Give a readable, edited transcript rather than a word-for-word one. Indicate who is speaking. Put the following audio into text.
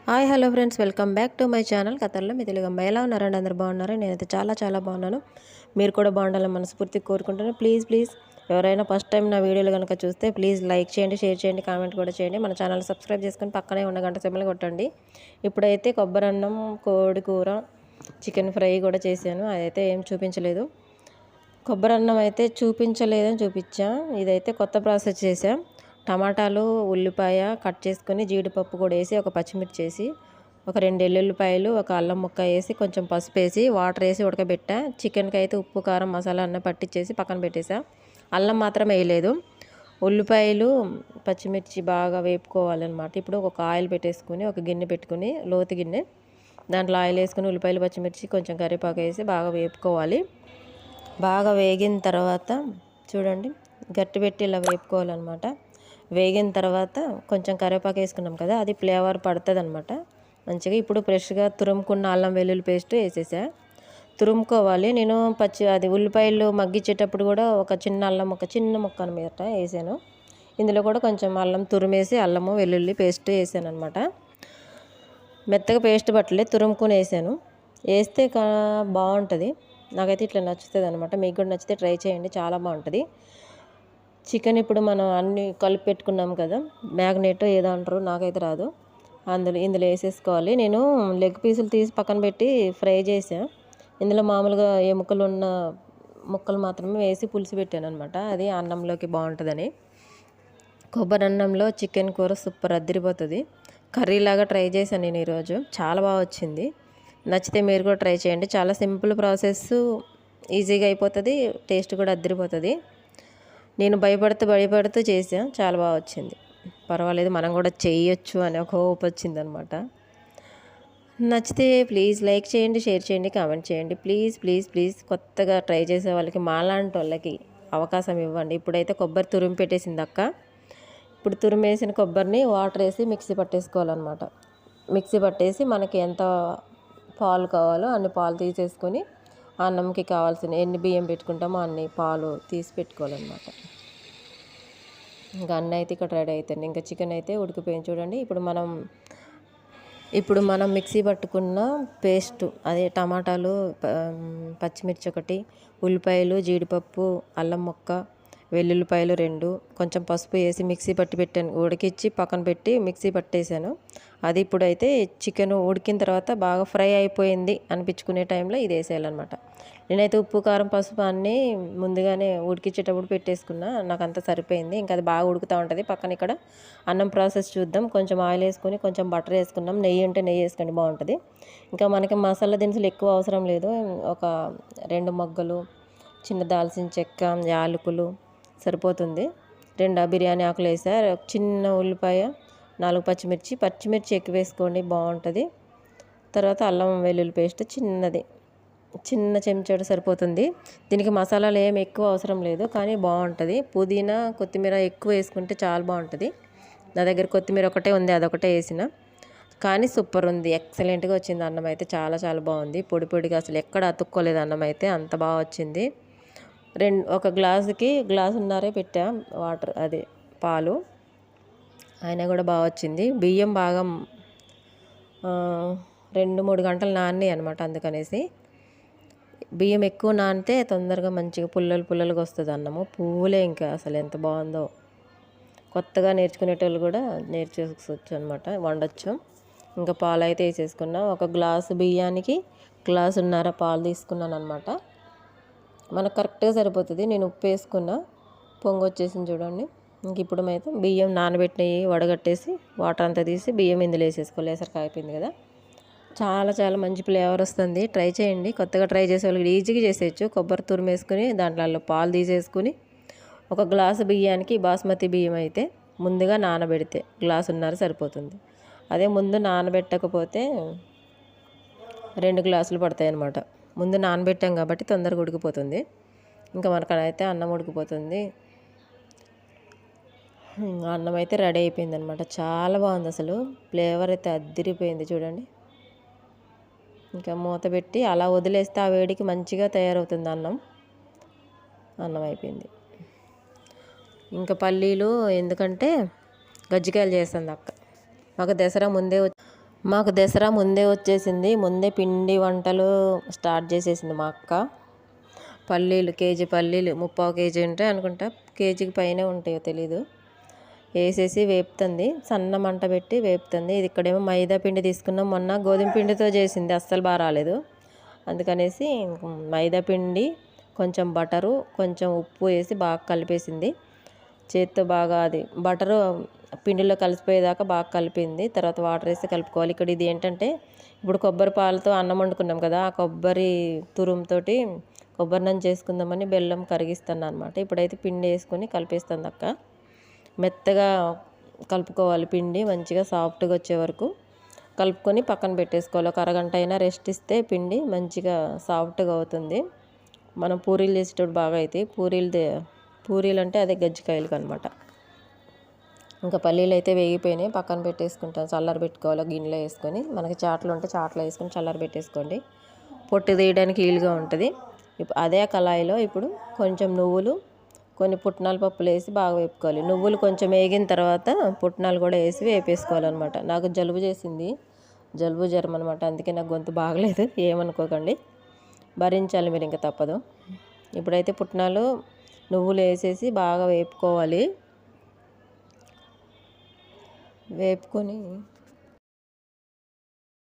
Speaker 1: Hi hello friends, welcome back to my channel కథల్లో మీ తెలుగు అమ్మాయి. ఎలా ఉన్నారండి? అందరు బాగున్నారు? నేనైతే చాలా బాగున్నాను. మీరు కూడా బాగుండాలని మనస్ఫూర్తిగా కోరుకుంటున్నాను. ప్లీజ్ ఎవరైనా ఫస్ట్ టైం నా వీడియోలు కనుక చూస్తే ప్లీజ్ లైక్ చేయండి, షేర్ చేయండి, కామెంట్ కూడా చేయండి. మన ఛానల్ సబ్స్క్రైబ్ చేసుకొని పక్కనే ఉన్న గంట సింబల్ కొట్టండి. ఇప్పుడైతే కొబ్బరి అన్నం, కోడి కూర, చికెన్ ఫ్రై కూడా చేశాను. అదైతే ఏం చూపించలేదు. కొబ్బరి అన్నం అయితే చూపించలేదని చూపించా. ఇదైతే కొత్త ప్రాసెస్ చేసాం. టమాటాలు, ఉల్లిపాయ కట్ చేసుకొని జీడిపప్పు కూడా వేసి, ఒక పచ్చిమిర్చి వేసి, ఒక 2 ఎల్లుల్లిపాయలు, ఒక అల్లం ముక్క వేసి, కొంచెం పసుపు వేసి, వాటర్ వేసి ఉడకబెట్టా. చికెన్కి అయితే ఉప్పు, కారం, మసాలా అన్నీ పట్టించేసి పక్కన పెట్టేసా. అల్లం మాత్రం వేయలేదు. ఉల్లిపాయలు, పచ్చిమిర్చి బాగా వేపుకోవాలన్నమాట. ఇప్పుడు ఒక ఆయిల్ పెట్టేసుకుని, ఒక గిన్నె పెట్టుకుని, లోతు గిన్నె, దాంట్లో ఆయిల్ వేసుకుని ఉల్లిపాయలు, పచ్చిమిర్చి, కొంచెం కరివేపాకు వేసి బాగా వేపుకోవాలి. బాగా వేగిన తర్వాత చూడండి, గట్టి పెట్టి ఇలా వేపుకోవాలన్నమాట. వేగిన తర్వాత కొంచెం కరివేపాకు వేసుకున్నాం కదా, అది ఫ్లేవర్ పడుతుంది అనమాట మంచిగా. ఇప్పుడు ఫ్రెష్గా తురుముకున్న అల్లం వెల్లుల్లి పేస్ట్ వేసేసా. తురుముకోవాలి. నేను అది ఉల్లిపాయలు మగ్గించేటప్పుడు కూడా ఒక చిన్న అల్లం చిన్న ముక్క మీద వేసాను. ఇందులో కూడా కొంచెం అల్లం తురిమేసి, అల్లము వెల్లుల్లి పేస్ట్ వేసాను అనమాట. మెత్తగా పేస్ట్ పట్టలే, తురుముకొని వేసాను. వేస్తే బాగుంటుంది. నాకైతే ఇట్లా నచ్చుతుంది అనమాట. మీకు కూడా నచ్చితే ట్రై చేయండి, చాలా బాగుంటుంది. చికెన్ ఇప్పుడు మనం అన్నీ కలిపి పెట్టుకున్నాం కదా, మ్యాగ్నేట్ ఏదో అంటారు, నాకైతే రాదు. ఇందులో వేసేసుకోవాలి. నేను లెగ్ పీసులు తీసి పక్కన పెట్టి ఫ్రై చేసాను. ఇందులో మామూలుగా ఏ ముక్కలు ఉన్న ముక్కలు మాత్రమే వేసి పులుసు పెట్టాను అనమాట. అది అన్నంలోకి బాగుంటుందని. కొబ్బరి అన్నంలో చికెన్ కూర సూపర్ అదిరిపోతుంది. కర్రీలాగా ట్రై చేశాను నేను ఈరోజు, చాలా బాగా వచ్చింది. నచ్చితే మీరు కూడా ట్రై చేయండి. చాలా సింపుల్ ప్రాసెస్, ఈజీగా అయిపోతుంది, టేస్ట్ కూడా అదిరిపోతుంది. నేను భయపడుతూ చేసాను, చాలా బాగా వచ్చింది. పర్వాలేదు, మనం కూడా చేయొచ్చు అనే ఒక హోప్ వచ్చిందనమాట. నచ్చితే ప్లీజ్ లైక్ చేయండి, షేర్ చేయండి, కామెంట్ చేయండి. ప్లీజ్ కొత్తగా ట్రై చేసే వాళ్ళకి, మాలాంటి వాళ్ళకి అవకాశం ఇవ్వండి. ఇప్పుడైతే కొబ్బరి తురిమి పెట్టేసింది అక్క. ఇప్పుడు తురిమేసిన కొబ్బరిని వాటర్ వేసి మిక్సీ పట్టేసుకోవాలన్నమాట. మిక్సీ పట్టేసి మనకి ఎంత పాలు కావాలో అన్ని పాలు తీసేసుకొని, అన్నంకి కావాల్సిన ఎన్ని బియ్యం పెట్టుకుంటామో అన్ని పాలు తీసి పెట్టుకోవాలన్నమాట. ఇంకా అన్నీ అయితే ఇక్కడ రెడీ అవుతుంది. ఇంకా చికెన్ అయితే ఉడికిపోయింది చూడండి. ఇప్పుడు మనం మిక్సీ పట్టుకున్న పేస్ట్, అదే టమాటాలు, పచ్చిమిర్చి ఒకటి, ఉల్లిపాయలు, జీడిపప్పు, అల్లం ముక్క, వెల్లుల్లిపాయలు 2, కొంచెం పసుపు వేసి మిక్సీ పట్టి పెట్టాను. ఉడికిచ్చి పక్కన పెట్టి మిక్సీ పట్టేసాను. అది ఇప్పుడైతే చికెన్ ఉడికిన తర్వాత బాగా ఫ్రై అయిపోయింది అనిపించుకునే టైంలో ఇది వేసేయాలన్నమాట. నేనైతే ఉప్పు, కారం, పసుపు అన్నీ ముందుగానే ఉడికించేటప్పుడు పెట్టేసుకున్నా. నాకు అంతా సరిపోయింది. ఇంకా అది బాగా ఉడుకుతూ ఉంటుంది. పక్కన ఇక్కడ అన్నం ప్రాసెస్ చూద్దాం. కొంచెం ఆయిల్ వేసుకొని, కొంచెం బటర్ వేసుకున్నాం. నెయ్యి ఉంటే నెయ్యి వేసుకోండి, బాగుంటుంది. ఇంకా మనకి మసాలా దినుసులు ఎక్కువ అవసరం లేదు. ఒక 2 మొగ్గలు, చిన్న దాల్చిన చెక్క, యాలకులు సరిపోతుంది. 2 బిర్యానీ ఆకులు వేసా. చిన్న ఉల్లిపాయ, 4 పచ్చిమిర్చి ఎక్కువ వేసుకోండి, బాగుంటుంది. తర్వాత అల్లం వెల్లుల్లి పేస్ట్ చిన్న చెంచాడు సరిపోతుంది. దీనికి మసాలాలు ఏమి ఎక్కువ అవసరం లేదు, కానీ బాగుంటుంది. పుదీనా, కొత్తిమీర ఎక్కువ వేసుకుంటే చాలా బాగుంటుంది. నా దగ్గర కొత్తిమీర ఒకటే ఉంది, అదొకటే వేసిన, కానీ సూపర్ ఉంది. ఎక్సలెంట్గా వచ్చింది. అన్నం అయితే చాలా బాగుంది. పొడిగా అసలు ఎక్కడ అతుక్కోలేదు. అన్నం అయితే అంత బాగా వచ్చింది. ఒక గ్లాసుకి గ్లాసున్నరే పెట్టా వాటర్, అదే పాలు, అయినా కూడా బాగా వచ్చింది. బియ్యం బాగా 2-3 గంటలు నానినాయి అనమాట. అందుకనేసి బియ్యం ఎక్కువ నానితే తొందరగా మంచిగా పుల్లలుగా వస్తుంది అన్నము. పువ్వులే ఇంకా అసలు ఎంత బాగుందో. కొత్తగా నేర్చుకునేటోళ్ళు కూడా నేర్చేసుకోవచ్చు అనమాట, వండొచ్చు. ఇంకా పాలు అయితే వేసేసుకున్నా. ఒక గ్లాసు బియ్యానికి గ్లాసున్నర పాలు తీసుకున్నాను అనమాట. మనకు కరెక్ట్గా సరిపోతుంది. నేను ఉప్పు వేసుకున్నా, పొంగు వచ్చేసింది చూడండి. ఇంక ఇప్పుడు అయితే బియ్యం నానబెట్టినవి వడగట్టేసి వాటర్ అంతా తీసి బియ్యం ఇందులో వేసేసుకోవాలి. వేసరికి అయిపోయింది కదా. చాలా మంచి ఫ్లేవర్ వస్తుంది. ట్రై చేయండి. కొత్తగా ట్రై చేసే వాళ్ళకి ఈజీగా చేసేయచ్చు. కొబ్బరి తురుము వేసుకుని దాంట్లో పాలు తీసేసుకుని, ఒక గ్లాసు బియ్యానికి, బాస్మతి బియ్యం అయితే ముందుగా నానబెడితే గ్లాసున్నర సరిపోతుంది. అదే ముందు నానబెట్టకపోతే 2 గ్లాసులు పడతాయి అన్నమాట. ముందు నానబెట్టాం కాబట్టి తొందరగా ఉడికిపోతుంది. ఇంకా మనకైతే అన్నం ఉడికిపోతుంది. అన్నం అయితే రెడీ అయిపోయింది అనమాట. చాలా బాగుంది అసలు. ఫ్లేవర్ అయితే అదిరిపోయింది చూడండి. ఇంకా మూత పెట్టి అలా వదిలేస్తే ఆ వేడికి మంచిగా తయారవుతుంది అన్నం అయిపోయింది. ఇంకా పల్లీలు, ఎందుకంటే గజ్జికాయలు చేస్తుంది అక్క. మాకు దసరా ముందే మాకు దసరా ముందే వచ్చేసింది. ముందే పిండి వంటలు స్టార్ట్ చేసేసింది మా అక్క. పల్లీలు కేజీ పల్లీలు 3/4 కేజీ ఉంటాయి అనుకుంటా, కేజీకి పైనే ఉంటాయో తెలీదు, వేసేసి వేపుతుంది. సన్న మంట పెట్టి వేపుతుంది. ఇది ఇక్కడేమో మైదా పిండి తీసుకున్నాం. మొన్న గోధుమ పిండితో చేసింది, అస్సలు బాగా రాలేదు. అందుకనేసి మైదా పిండి, కొంచెం బటరు, కొంచెం ఉప్పు వేసి బాగా కలిపేసింది. చేత్తో బాగా అది బటరు పిండిలో కలిసిపోయేదాకా బాగా కలిపింది. తర్వాత వాటర్ వేసి కలుపుకోవాలి. ఇక్కడ ఇది ఏంటంటే, ఇప్పుడు కొబ్బరి పాలతో అన్నం వండుకున్నాం కదా, ఆ కొబ్బరి తురుముతో కొబ్బరినం చేసుకుందామని బెల్లం కరిగిస్తాను అనమాట. ఇప్పుడైతే పిండి వేసుకొని కలిపేస్తుంది అక్క. మెత్తగా కలుపుకోవాలి పిండి, మంచిగా సాఫ్ట్గా వచ్చే వరకు కలుపుకొని పక్కన పెట్టేసుకోవాలి. ఒక అరగంట అయినా రెస్ట్ ఇస్తే పిండి మంచిగా సాఫ్ట్గా అవుతుంది. మనం పూరీలు చేసేటప్పుడు బాగా అవుతాయి. పూరీలు అంటే అదే గజ్జికాయలకు అనమాట. ఇంకా పల్లీలు అయితే వేగిపోయినాయి, పక్కన పెట్టేసుకుంటాను. చల్లారి పెట్టుకోవాలి గిన్నెలో వేసుకొని. మనకి చాట్లు ఉంటే చాట్లో వేసుకొని చల్లారి పెట్టేసుకోండి, పొట్టు తీయడానికి వీలుగా ఉంటుంది. అదే కళాయిలో ఇప్పుడు కొంచెం నువ్వులు, కొన్ని పుట్నాల పప్పులు వేసి బాగా వేపుకోవాలి. నువ్వులు కొంచెం వేగిన తర్వాత పుట్నాలు కూడా వేసి వేపేసుకోవాలన్నమాట. నాకు జలుబు చేసింది, జలుబు జ్వరం అనమాట, అందుకే నాకు గొంతు బాగలేదు, ఏమనుకోకండి, భరించాలి మీరు, ఇంకా తప్పదు. ఇప్పుడైతే పుట్నాలు నువ్వులు వేసేసి బాగా వేపుకోవాలి. వేపుకొని